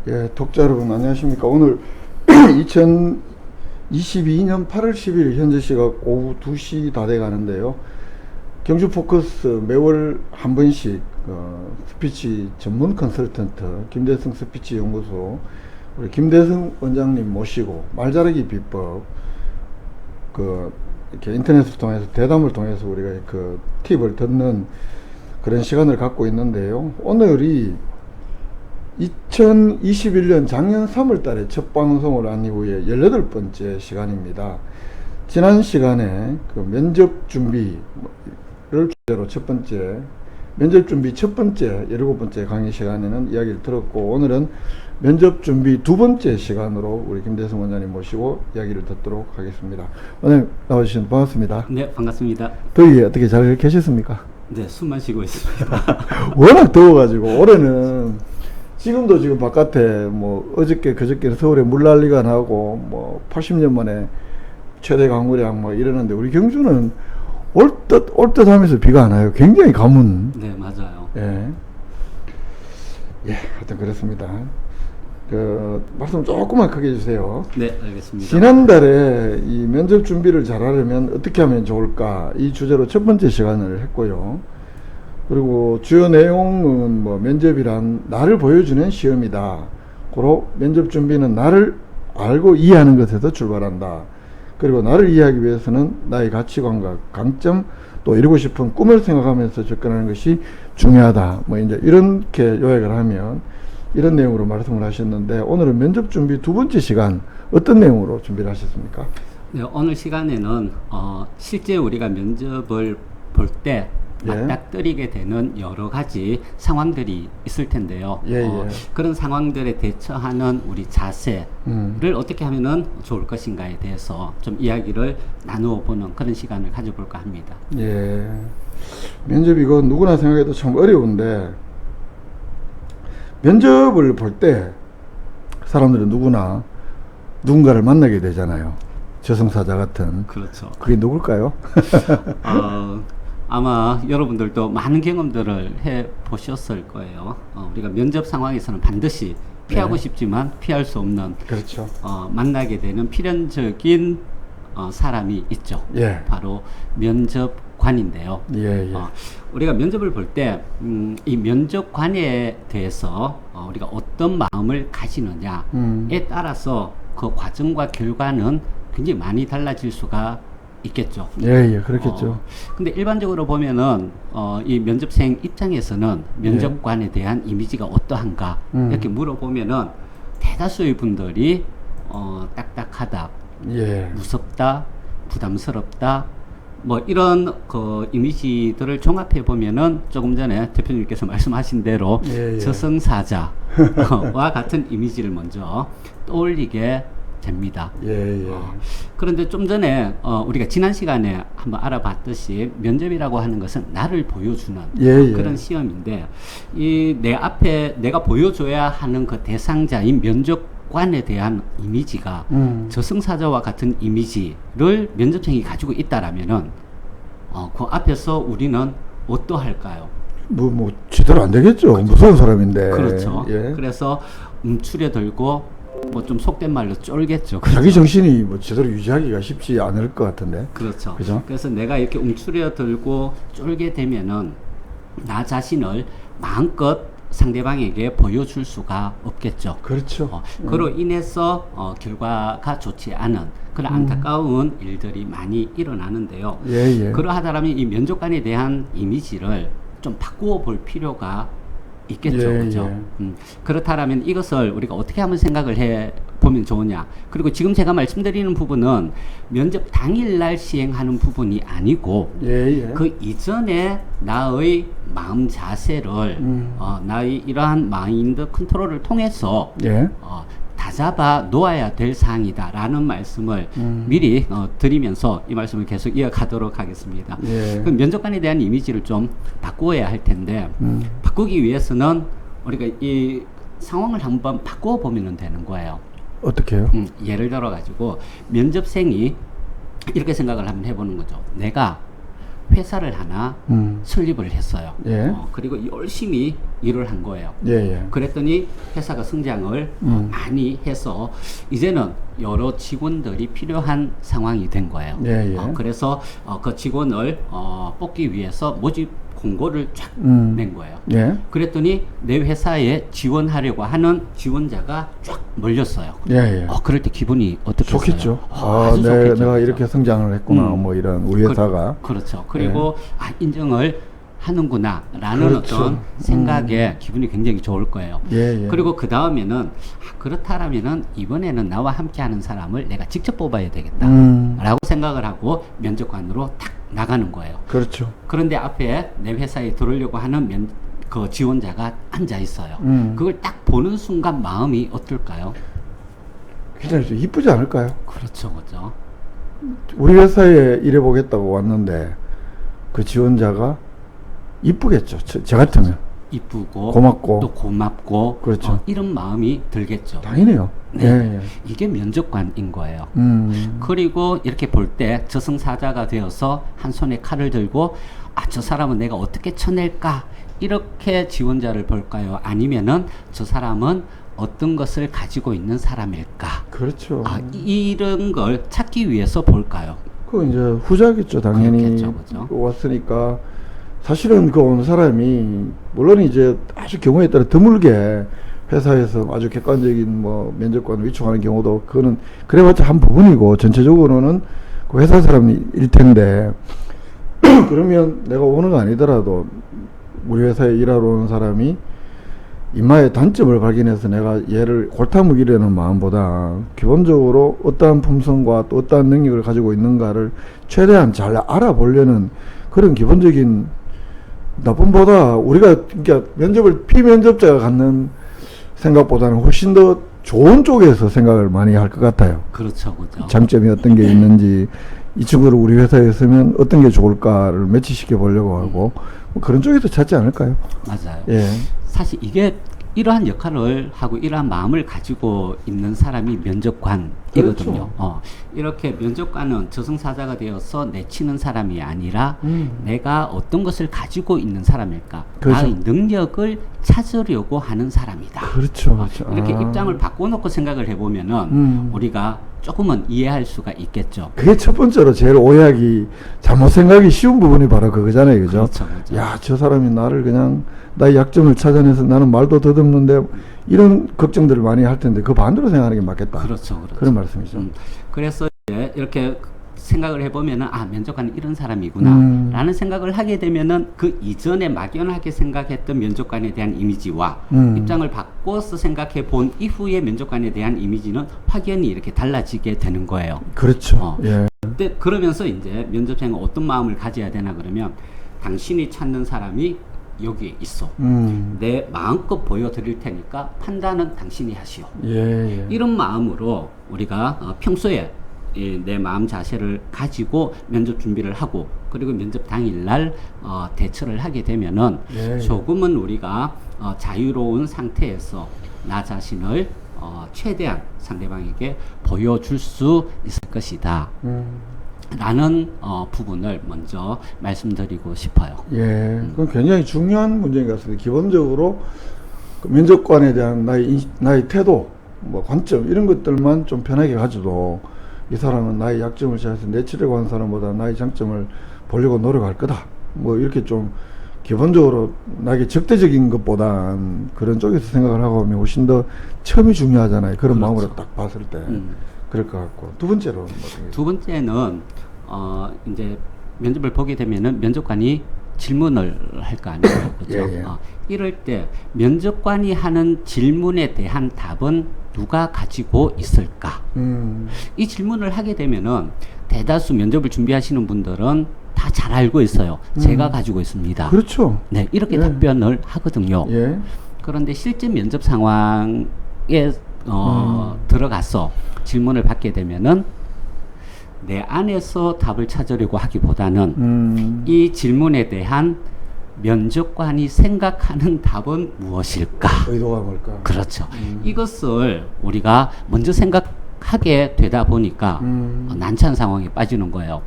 예, 독자 여러분 안녕하십니까. 오늘 2022년 8월 10일 현재 시각 오후 2시 다 돼 가는데요. 경주 포커스 매월 한 번씩 스피치 전문 컨설턴트 김대성 스피치 연구소 우리 김대성 원장님 모시고 말잘하기 비법 이렇게 인터넷을 통해서 대담을 통해서 우리가 그 팁을 듣는 그런 시간을 갖고 있는데요. 오늘이 2021년 작년 3월 달에 첫 방송을 한 이후에 18번째 시간입니다. 지난 시간에 그 면접 준비를 주제로 면접 준비 첫 번째 17번째 강의 시간에는 이야기를 들었고, 오늘은 면접 준비 두 번째 시간으로 우리 김대성 원장님 모시고 이야기를 듣도록 하겠습니다. 오늘 나와주신 반갑습니다. 네, 반갑습니다. 더위에 어떻게 잘 계셨습니까? 네, 숨만 쉬고 있습니다. 워낙 더워가지고 올해는 지금도 지금 바깥에 뭐 어저께 그저께 서울에 물난리가 나고 뭐 80년 만에 최대 강우량 뭐 이러는데 우리 경주는 올 듯 하면서 비가 안 와요. 굉장히 가문. 네, 맞아요. 예, 하여튼 그렇습니다. 말씀 조금만 크게 해주세요. 네, 알겠습니다. 지난달에 이 면접 준비를 잘하려면 어떻게 하면 좋을까, 이 주제로 첫 번째 시간을 했고요. 그리고 주요 내용은 뭐 면접이란 나를 보여주는 시험이다. 고로 면접 준비는 나를 알고 이해하는 것에서 출발한다. 그리고 나를 이해하기 위해서는 나의 가치관과 강점, 또 이루고 싶은 꿈을 생각하면서 접근하는 것이 중요하다. 뭐 이제 이렇게 요약을 하면 이런 내용으로 말씀을 하셨는데, 오늘은 면접 준비 두 번째 시간 어떤 내용으로 준비를 하셨습니까? 네, 오늘 시간에는 실제 우리가 면접을 볼 때 맞닥뜨리게 되는 여러 가지 상황들이 있을 텐데요. 그런 상황들에 대처하는 우리 자세를 어떻게 하면은 좋을 것인가에 대해서 좀 이야기를 나누어 보는 그런 시간을 가져볼까 합니다. 예. 면접 이거 누구나 생각해도 참 어려운데, 면접을 볼 때 사람들은 누구나 누군가를 만나게 되잖아요. 저승사자 같은. 그렇죠. 그게 누굴까요? 아마 여러분들도 많은 경험들을 해 보셨을 거예요. 우리가 면접 상황에서는 반드시 피하고 싶지만 피할 수 없는, 그렇죠. 만나게 되는 필연적인 사람이 있죠. 바로 면접관인데요. 우리가 면접을 볼 때 이 면접관에 대해서 우리가 어떤 마음을 가지느냐에 따라서 그 과정과 결과는 굉장히 많이 달라질 수가 있겠죠. 그렇겠죠. 근데 일반적으로 보면은 이 면접생 입장에서는 면접관에 대한 이미지가 어떠한가 이렇게 물어보면은 대다수의 분들이 딱딱하다, 무섭다, 부담스럽다, 뭐 이런 그 이미지들을 종합해 보면은 조금 전에 대표님께서 말씀하신 대로 저승사자와 같은 이미지를 먼저 떠올리게 됩니다. 그런데 좀 전에 우리가 지난 시간에 한번 알아봤듯이 면접이라고 하는 것은 나를 보여주는 그런 시험인데, 이 내 앞에 내가 보여줘야 하는 그 대상자인 면접관에 대한 이미지가 저승사자와 같은 이미지를 면접생이 가지고 있다라면은 그 앞에서 우리는 어떠할까요? 뭐 제대로 안 되겠죠. 그렇죠. 무서운 사람인데. 그렇죠. 그래서 움츠려들고 뭐 좀 속된 말로 쫄겠죠. 그렇죠? 자기 정신이 뭐 제대로 유지하기가 쉽지 않을 것 같은데. 그렇죠. 그죠? 그래서 내가 이렇게 움츠려들고 쫄게 되면은 나 자신을 마음껏 상대방에게 보여줄 수가 없겠죠. 그렇죠. 그로 인해서 결과가 좋지 않은 그런 안타까운 일들이 많이 일어나는데요. 그러하다라면 이 면접관에 대한 이미지를 좀 바꾸어 볼 필요가 있겠죠. 그죠? 그렇다면 이것을 우리가 어떻게 한번 생각을 해 보면 좋으냐. 그리고 지금 제가 말씀드리는 부분은 면접 당일날 시행하는 부분이 아니고 그 이전에 나의 마음 자세를 나의 이러한 마인드 컨트롤을 통해서 다잡아 놓아야 될 사항이다라는 말씀을 미리 드리면서 이 말씀을 계속 이어가도록 하겠습니다. 그럼 면접관에 대한 이미지를 좀 바꾸어야 할 텐데, 바꾸기 위해서는 우리가 이 상황을 한번 바꾸어 보면 되는 거예요. 어떻게 해요? 예를 들어 가지고 면접생이 이렇게 생각을 한번 해보는 거죠. 내가 회사를 하나 설립을 했어요. 예. 그리고 열심히 일을 한 거예요. 예, 예. 그랬더니 회사가 성장을 많이 해서 이제는 여러 직원들이 필요한 상황이 된 거예요. 예, 예. 그래서 그 직원을 뽑기 위해서 모집 공고를 쫙 낸 거예요. 예. 그랬더니 내 회사에 지원하려고 하는 지원자가 쫙 몰렸어요. 예, 예. 그럴 때 기분이 어떻겠어요? 좋겠죠. 아주 좋겠죠. 내가 그렇죠. 이렇게 성장을 했구나. 뭐 이런 우리 회사가. 그렇죠. 그리고 인정을 하는구나라는 그렇죠. 어떤 생각에 기분이 굉장히 좋을 거예요. 예, 예. 그리고 그 다음에는 그렇다라면은 이번에는 나와 함께하는 사람을 내가 직접 뽑아야 되겠다라고 생각을 하고 면접관으로 탁 나가는 거예요. 그렇죠. 그런데 앞에 내 회사에 들어오려고 하는 그 지원자가 앉아 있어요. 그걸 딱 보는 순간 마음이 어떨까요? 굉장히 좀 이쁘지 않을까요? 그렇죠, 그렇죠. 우리 회사에 일해보겠다고 왔는데 그 지원자가 이쁘겠죠. 저 같으면. 이쁘고 고맙고. 또 고맙고 그렇죠. 이런 마음이 들겠죠. 당연해요. 네. 예, 예. 이게 면접관인 거예요. 음. 그리고 이렇게 볼 때 저승사자가 되어서 한 손에 칼을 들고 저 사람은 내가 어떻게 쳐낼까 이렇게 지원자를 볼까요? 아니면은 저 사람은 어떤 것을 가지고 있는 사람일까? 그렇죠. 이런 걸 찾기 위해서 볼까요? 그 이제 후자겠죠. 당연히. 그렇겠죠, 그죠? 왔으니까 사실은 그 온 사람이 물론 이제 아주 경우에 따라 드물게 회사에서 아주 객관적인 뭐 면접관을 위촉하는 경우도 그거는 그래봤자 한 부분이고 전체적으로는 그 회사 사람일 텐데 그러면 내가 오는 거 아니더라도 우리 회사에 일하러 오는 사람이 이마의 단점을 발견해서 내가 얘를 골탕 먹이려는 마음보다 기본적으로 어떠한 품성과 또 어떠한 능력을 가지고 있는가를 최대한 잘 알아보려는 그런 기본적인 나쁨보다 우리가 그러니까 면접을 피면접자가 갖는 생각보다는 훨씬 더 좋은 쪽에서 생각을 많이 할 것 같아요. 그렇죠, 그렇죠. 장점이 어떤 게 있는지 이 친구를 우리 회사에 있으면 어떤 게 좋을까를 매치시켜 보려고 하고 뭐 그런 쪽에서 찾지 않을까요? 맞아요. 예. 사실 이게 이러한 역할을 하고 이러한 마음을 가지고 있는 사람이 면접관이거든요. 그렇죠. 이렇게 면접관은 저승사자가 되어서 내치는 사람이 아니라 내가 어떤 것을 가지고 있는 사람일까? 그렇죠. 나의 능력을 찾으려고 하는 사람이다. 그렇죠. 그렇죠. 이렇게 입장을 바꿔놓고 생각을 해보면은 우리가 조금은 이해할 수가 있겠죠. 그게 첫 번째로 제일 오해하기 잘못 생각이 쉬운 부분이 바로 그거잖아요. 그죠? 그렇죠, 그렇죠. 야, 저 사람이 나를 그냥 나의 약점을 찾아내서 나는 말도 더듬는데 이런 걱정들을 많이 할 텐데 그 반대로 생각하는 게 맞겠다. 그렇죠, 그렇죠. 그런 말씀이죠. 그래서 이제 이렇게 생각을 해보면은 면접관은 이런 사람이구나 라는 생각을 하게 되면은 그 이전에 막연하게 생각했던 면접관에 대한 이미지와 입장을 바꿔서 생각해 본 이후의 면접관에 대한 이미지는 확연히 이렇게 달라지게 되는 거예요. 그렇죠. 예. 근데 그러면서 이제 면접장은 어떤 마음을 가져야 되나 그러면 당신이 찾는 사람이 여기에 있어. 내 마음껏 보여드릴 테니까 판단은 당신이 하시오. 예, 예. 이런 마음으로 우리가 평소에 내 마음 자세를 가지고 면접 준비를 하고 그리고 면접 당일날 대처를 하게 되면은 예. 조금은 우리가 자유로운 상태에서 나 자신을 최대한 상대방에게 보여줄 수 있을 것이다. 라는 부분을 먼저 말씀드리고 싶어요. 예, 그건 굉장히 중요한 문제인 것 같습니다. 기본적으로 그 면접관에 대한 나의 태도, 뭐 관점 이런 것들만 좀 편하게 가져도 이 사람은 나의 약점을 찾아서 내치려고 하는 사람보다 나의 장점을 보려고 노력할 거다. 뭐 이렇게 좀 기본적으로 나에게 적대적인 것보단 그런 쪽에서 생각을 하고 하면 훨씬 더 처음이 중요하잖아요. 그런 그렇죠. 마음으로 딱 봤을 때 그럴 것 같고 두 번째로 두 번째는 이제 면접을 보게 되면은 면접관이 질문을 할 거 아니에요, 그렇죠? 예, 예. 이럴 때 면접관이 하는 질문에 대한 답은 누가 가지고 있을까? 이 질문을 하게 되면은 대다수 면접을 준비하시는 분들은 다 잘 알고 있어요. 제가 가지고 있습니다. 그렇죠. 네, 이렇게 예. 답변을 하거든요. 예. 그런데 실제 면접 상황에 들어가서 질문을 받게 되면은 내 안에서 답을 찾으려고 하기보다는 이 질문에 대한 면접관이 생각하는 답은 무엇일까? 의도가 뭘까? 그렇죠. 이것을 우리가 먼저 생각하게 되다 보니까 난처한 상황에 빠지는 거예요.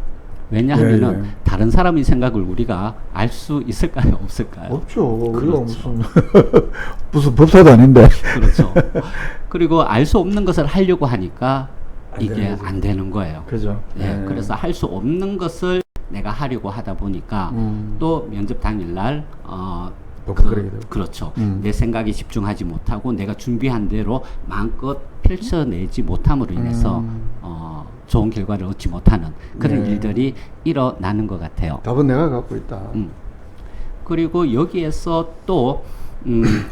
왜냐하면은 예, 예. 다른 사람의 생각을 우리가 알 수 있을까요? 없을까요? 없죠. 우리가 그렇죠. 무슨 법사도 아닌데. 그렇죠. 그리고 알 수 없는 것을 하려고 하니까 안 이게 되는 거죠. 안 되는 거예요. 그죠. 예, 그래서 할 수 없는 것을 내가 하려고 하다 보니까 또 면접 당일날 벅벅거리게 되고. 그렇죠. 내 생각에 집중하지 못하고 내가 준비한 대로 마음껏 펼쳐내지 못함으로 인해서 좋은 결과를 얻지 못하는 그런 네. 일들이 일어나는 것 같아요. 답은 내가 갖고 있다. 그리고 여기에서 또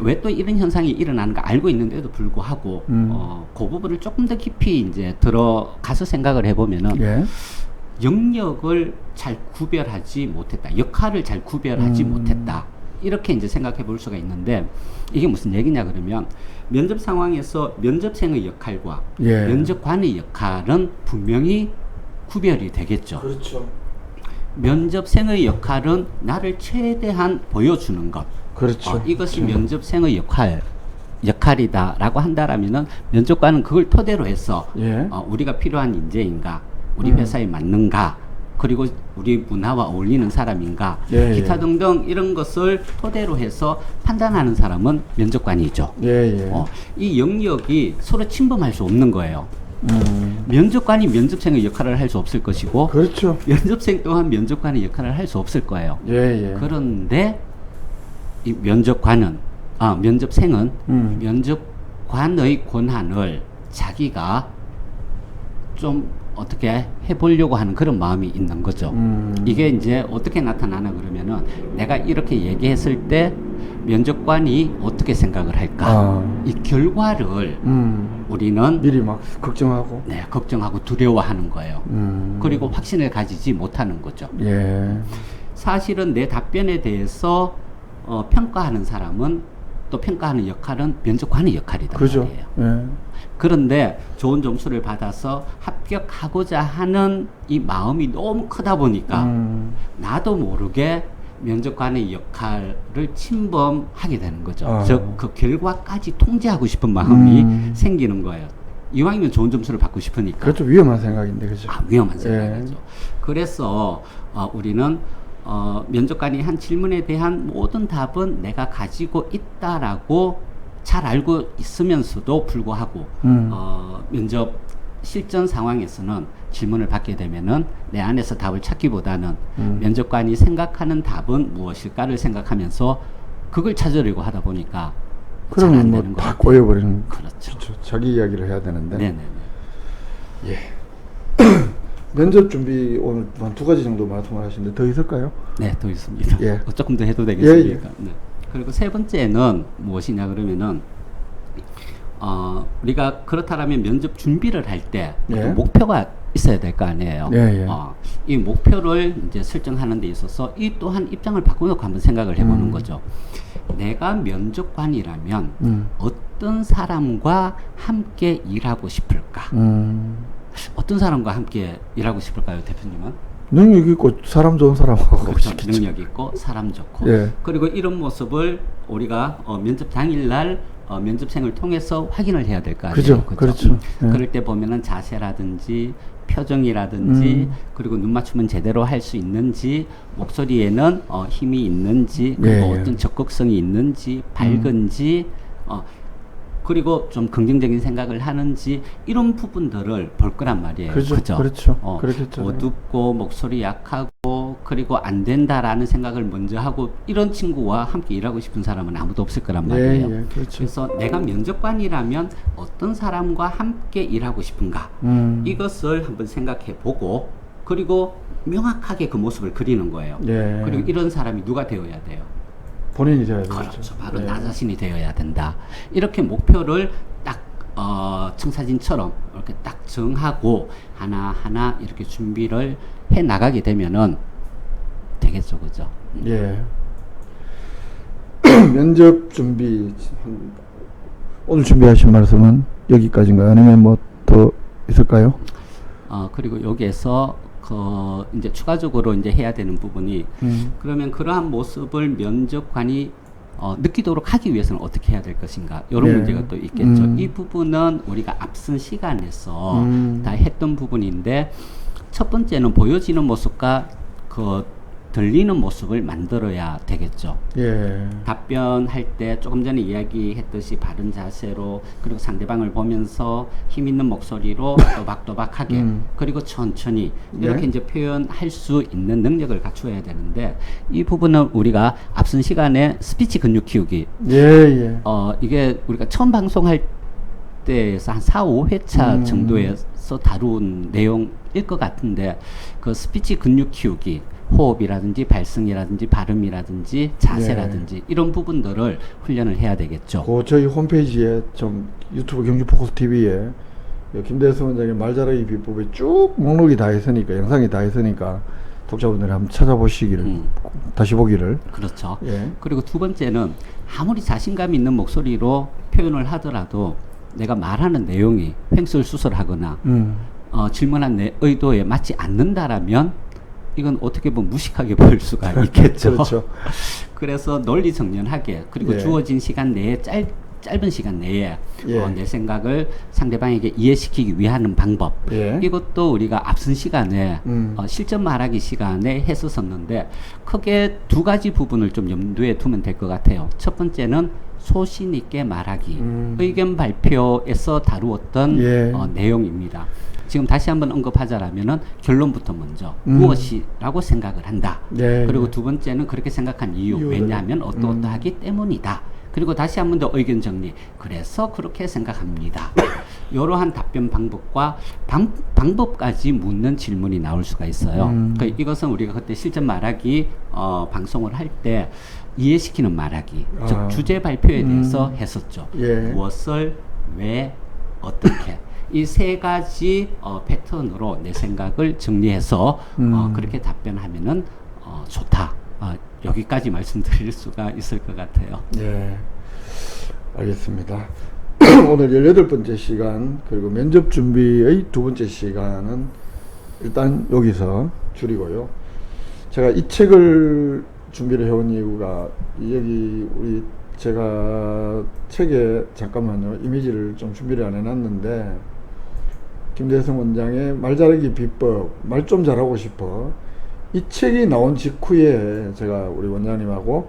왜 또 이런 현상이 일어나는가 알고 있는데도 불구하고 그 부분을 조금 더 깊이 이제 들어가서 생각을 해보면은 예. 영역을 잘 구별하지 못했다. 역할을 잘 구별하지 못했다. 이렇게 이제 생각해 볼 수가 있는데 이게 무슨 얘기냐 그러면 면접 상황에서 면접생의 역할과 예. 면접관의 역할은 분명히 구별이 되겠죠. 그렇죠. 면접생의 역할은 나를 최대한 보여주는 것. 그렇죠. 이것이 면접생의 역할이다라고 한다라면은 면접관은 그걸 토대로 해서 예. 우리가 필요한 인재인가, 우리 회사에 맞는가, 그리고 우리 문화와 어울리는 사람인가, 예, 기타 예. 등등 이런 것을 토대로 해서 판단하는 사람은 면접관이죠. 예, 예. 이 영역이 서로 침범할 수 없는 거예요. 면접관이 면접생의 역할을 할 수 없을 것이고, 그렇죠. 면접생 또한 면접관의 역할을 할 수 없을 거예요. 예, 예. 그런데 이 면접생은 면접관의 권한을 자기가 좀 어떻게 해보려고 하는 그런 마음이 있는 거죠. 이게 이제 어떻게 나타나나 그러면은 내가 이렇게 얘기했을 때 면접관이 어떻게 생각을 할까? 이 결과를 우리는 미리 막 걱정하고. 네, 걱정하고 두려워하는 거예요. 그리고 확신을 가지지 못하는 거죠. 예. 사실은 내 답변에 대해서 평가하는 사람은 또 평가하는 역할은 면접관의 역할이다 그죠. 말이에요. 예. 그런데 좋은 점수를 받아서 합격하고자 하는 이 마음이 너무 크다 보니까 나도 모르게 면접관의 역할을 침범하게 되는 거죠. 즉 그 결과까지 통제하고 싶은 마음이 생기는 거예요. 이왕이면 좋은 점수를 받고 싶으니까. 그렇죠. 위험한 생각인데, 그죠. 위험한 생각이죠. 그래서 우리는 면접관이 한 질문에 대한 모든 답은 내가 가지고 있다라고 잘 알고 있으면서도 불구하고 면접 실전 상황에서는 질문을 받게 되면은 내 안에서 답을 찾기보다는 면접관이 생각하는 답은 무엇일까를 생각하면서 그걸 찾으려고 하다 보니까 잘 안 되는 그러면 다 꼬여버리는. 그렇죠. 그렇죠. 자기 이야기를 해야 되는데. 네네네. 예. 면접 준비 오늘 한 2가지 정도 말씀하시는데 더 있을까요? 네, 더 있습니다. 예. 조금 더 해도 되겠습니까? 예, 예. 네. 그리고 세 번째는 무엇이냐 그러면은 우리가 그렇다라면 면접 준비를 할 때 예. 목표가 있어야 될 거 아니에요. 예, 예. 이 목표를 이제 설정하는 데 있어서 이 또한 입장을 바꿔놓고 한번 생각을 해보는 거죠. 내가 면접관이라면 어떤 사람과 함께 일하고 싶을까? 어떤 사람과 함께 일하고 싶을까요, 대표님은? 능력 있고 사람 좋은 사람하고 그렇죠. 싶겠죠. 능력 있고 사람 좋고. 예. 그리고 이런 모습을 우리가 면접 당일날 면접생을 통해서 확인을 해야 될 거 아니에요. 그죠. 그죠? 그렇죠. 예. 그럴 때 보면은 자세라든지 표정이라든지 그리고 눈 맞춤은 제대로 할 수 있는지, 목소리에는 힘이 있는지, 그리고 예, 예. 어떤 적극성이 있는지, 밝은지, 그리고 좀 긍정적인 생각을 하는지 이런 부분들을 볼 거란 말이에요. 그죠. 그죠? 그렇죠. 그렇겠죠. 어둡고 목소리 약하고 그리고 안 된다라는 생각을 먼저 하고 이런 친구와 함께 일하고 싶은 사람은 아무도 없을 거란 말이에요. 예, 그렇죠. 그래서 내가 면접관이라면 어떤 사람과 함께 일하고 싶은가 이것을 한번 생각해 보고 그리고 명확하게 그 모습을 그리는 거예요. 예. 그리고 이런 사람이 누가 되어야 돼요? 본인이 되어야 되죠. 그렇죠. 바로 예. 나 자신이 되어야 된다. 이렇게 목표를 딱 청사진처럼 이렇게 딱 정하고 하나하나 이렇게 준비를 해 나가게 되면은 되겠죠, 그죠? 예. 면접 준비 오늘 준비하신 말씀은 여기까지인가요? 아니면 뭐 더 있을까요? 그리고 여기에서 이제 추가적으로 이제 해야 되는 부분이 그러면 그러한 모습을 면접관이 느끼도록 하기 위해서는 어떻게 해야 될 것인가 이런 네. 문제가 또 있겠죠. 이 부분은 우리가 앞선 시간에서 다 했던 부분인데 첫 번째는 보여지는 모습과 그 들리는 모습을 만들어야 되겠죠. 예. 답변할 때 조금 전에 이야기했듯이 바른 자세로, 그리고 상대방을 보면서 힘 있는 목소리로 또박또박하게 그리고 천천히 이렇게 예. 이제 표현할 수 있는 능력을 갖추어야 되는데, 이 부분은 우리가 앞선 시간에 스피치 근육 키우기, 예. 이게 우리가 처음 방송할 때에서 한 4, 5회차 정도에서 다룬 내용일 것 같은데, 그 스피치 근육 키우기, 호흡이라든지 발성이라든지 발음이라든지 자세라든지 이런 부분들을 훈련을 해야 되겠죠. 저희 홈페이지에 좀 유튜브 경주 포커스 TV에 김대성 원장의 말 잘하기 비법에 쭉 목록이 다 있으니까, 영상이 다 있으니까 독자분들이 한번 찾아보시기를, 다시 보기를. 그렇죠. 예. 그리고 두 번째는 아무리 자신감 있는 목소리로 표현을 하더라도 내가 말하는 내용이 횡설수설하거나 질문한 내 의도에 맞지 않는다라면 이건 어떻게 보면 무식하게 보일 수가 있겠죠. 그렇죠. 그래서 논리정연하게, 그리고 예. 주어진 시간 내에 짧은 시간 내에 예. 내 생각을 상대방에게 이해시키기 위한 방법, 예. 이것도 우리가 앞선 시간에 실전 말하기 시간에 했었었는데, 크게 두 가지 부분을 좀 염두에 두면 될 것 같아요. 첫 번째는 소신 있게 말하기, 의견 발표에서 다루었던 예. 내용입니다. 지금 다시 한번 언급하자라면은 결론부터 먼저 무엇이라고 생각을 한다. 예. 그리고 두 번째는 그렇게 생각한 이유, 이유를. 왜냐하면 어떠하기 때문이다. 그리고 다시 한 번 더 의견 정리. 그래서 그렇게 생각합니다. 이러한 답변 방법과 방법까지 묻는 질문이 나올 수가 있어요. 그러니까 이것은 우리가 그때 실전 말하기 방송을 할 때 이해시키는 말하기, 즉 주제 발표에 대해서 했었죠. 예. 무엇을, 왜, 어떻게. 이 세 가지 패턴으로 내 생각을 정리해서 그렇게 답변하면은 좋다. 여기까지 말씀드릴 수가 있을 것 같아요. 예. 알겠습니다. 오늘 18번째 시간, 그리고 면접 준비의 두 번째 시간은 일단 여기서 줄이고요. 제가 이 책을 준비를 해온 이유가, 제가 책에 잠깐만요, 이미지를 좀 준비를 안 해놨는데, 김대성 원장의 말 잘하기 비법, 말 좀 잘하고 싶어. 이 책이 나온 직후에 제가 우리 원장님하고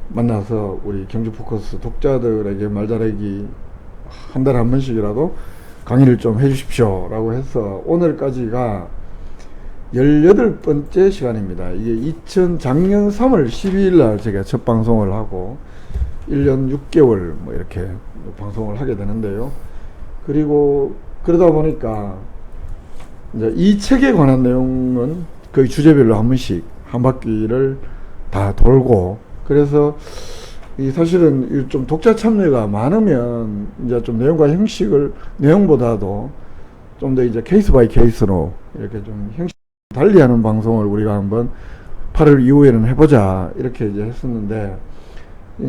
만나서 우리 경주 포커스 독자들에게 말 잘하기 한 달에 한 번씩이라도 강의를 좀 해주십시오 라고 해서 오늘까지가 18번째 시간입니다. 이게 작년 3월 12일 날 제가 첫 방송을 하고 1년 6개월 뭐 이렇게 방송을 하게 되는데요. 그리고 그러다 보니까 이제 이 책에 관한 내용은 거의 주제별로 한 번씩 한 바퀴를 다 돌고, 그래서 이 사실은 좀 독자 참여가 많으면 이제 좀 내용과 형식을, 내용보다도 좀 더 이제 케이스 바이 케이스로 이렇게 좀 형식 달리하는 방송을 우리가 한번 8월 이후에는 해보자 이렇게 이제 했었는데,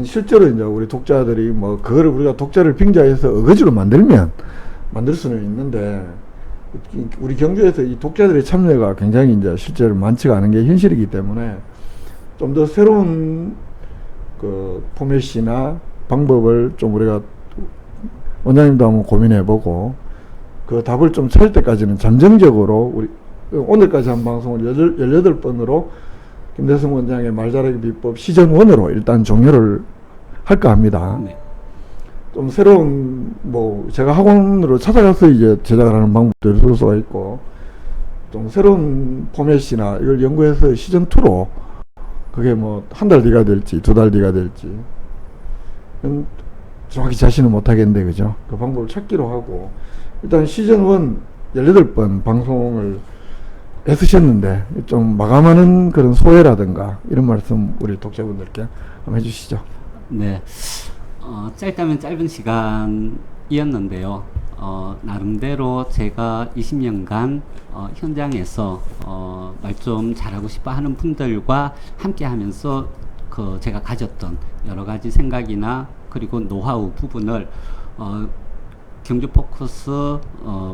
실제로 이제 우리 독자들이 뭐 그거를 우리가 독자를 빙자해서 어거지로 만들 수는 있는데, 우리 경주에서 이 독자들의 참여가 굉장히 이제 실제로 많지가 않은 게 현실이기 때문에 좀 더 새로운 그 포맷이나 방법을 좀 우리가 원장님도 한번 고민해보고 그 답을 좀 찾을 때까지는 잠정적으로 우리 오늘까지 한 방송을 18번으로 김대성 원장의 말 잘하기 비법 시즌 1으로 일단 종료를 할까 합니다. 네. 좀 새로운, 뭐 제가 학원으로 찾아가서 이제 제작을 하는 방법도 있을 수가 있고, 좀 새로운 포맷이나 이걸 연구해서 시즌 2로 그게 뭐 한 달 뒤가 될지 2달 뒤가 될지 정확히 자신은 못하겠는데, 그죠? 그 방법을 찾기로 하고, 일단 시즌 1 18번 방송을 애쓰셨는데 좀 마감하는 그런 소회라든가 이런 말씀 우리 독자분들께 한번 해주시죠. 네. 짧다면 짧은 시간이었는데요. 나름대로 제가 20년간 현장에서 말 좀 잘하고 싶어 하는 분들과 함께 하면서 제가 가졌던 여러 가지 생각이나 그리고 노하우 부분을 경주 포커스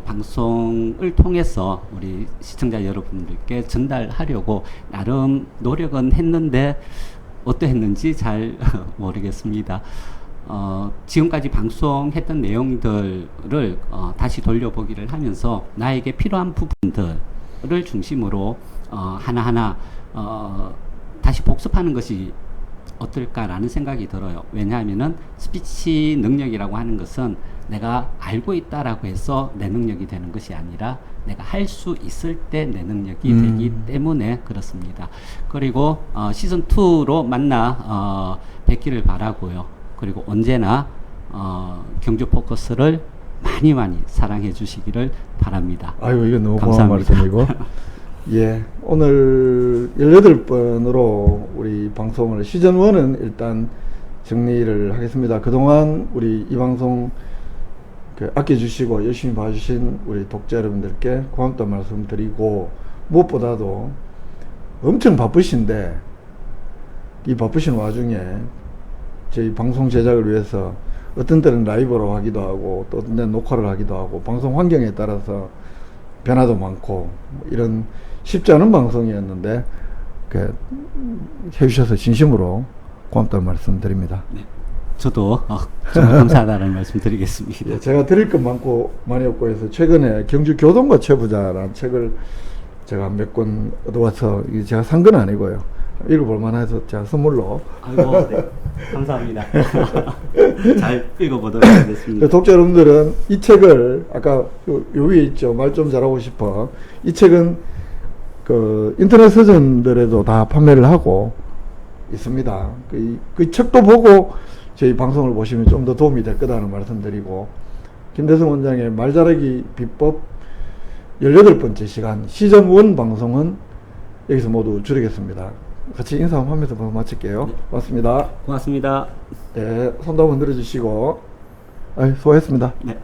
방송을 통해서 우리 시청자 여러분들께 전달하려고 나름 노력은 했는데 어떠했는지 잘 모르겠습니다. 지금까지 방송했던 내용들을 다시 돌려보기를 하면서 나에게 필요한 부분들을 거를 중심으로 하나하나 다시 복습하는 것이 어떨까라는 생각이 들어요. 왜냐하면은 스피치 능력이라고 하는 것은 내가 알고 있다라고 해서 내 능력이 되는 것이 아니라 내가 할 수 있을 때 내 능력이 되기 때문에 그렇습니다. 그리고 시즌2로 만나 뵙기를 바라고요. 그리고 언제나 경주 포커스를 많이 사랑해 주시기를 바랍니다. 아이고, 이거 너무 고마운 감사합니다. 말씀이고. 예, 오늘 18번으로 우리 방송을 시즌1은 일단 정리를 하겠습니다. 그동안 우리 이 방송 아껴주시고 열심히 봐주신 우리 독자 여러분들께 고맙다는 말씀 드리고, 무엇보다도 엄청 바쁘신데 이 바쁘신 와중에 저희 방송 제작을 위해서 어떤 때는 라이브로 하기도 하고 또 어떤 때는 녹화를 하기도 하고 방송 환경에 따라서 변화도 많고 이런 쉽지 않은 방송이었는데 해주셔서 진심으로 고맙다는 말씀 드립니다. 네, 저도 정말 감사하다는 말씀 드리겠습니다. 예, 제가 드릴 것 많이 없고 해서 최근에 경주 교동과 최부자라는 책을 제가 몇 권 얻어와서 이게 제가 산 건 아니고요. 읽어볼 만해서 제가 선물로. 아이고, 네. 감사합니다. 잘 읽어보도록 하겠습니다. 독자 여러분들은 이 책을 아까 요 위에 있죠. 말 좀 잘하고 싶어. 이 책은 그 인터넷 서점들에도 다 판매를 하고 있습니다. 그 책도 보고 저희 방송을 보시면 좀 더 도움이 될 거다는 말씀드리고, 김대성 원장의 말 잘하기 비법 18번째 시간 시즌1 방송은 여기서 모두 줄이겠습니다. 같이 인사 한번 하면서 마칠게요. 고맙습니다. 고맙습니다. 네, 손도 한번 들어주시고, 수고했습니다. 네.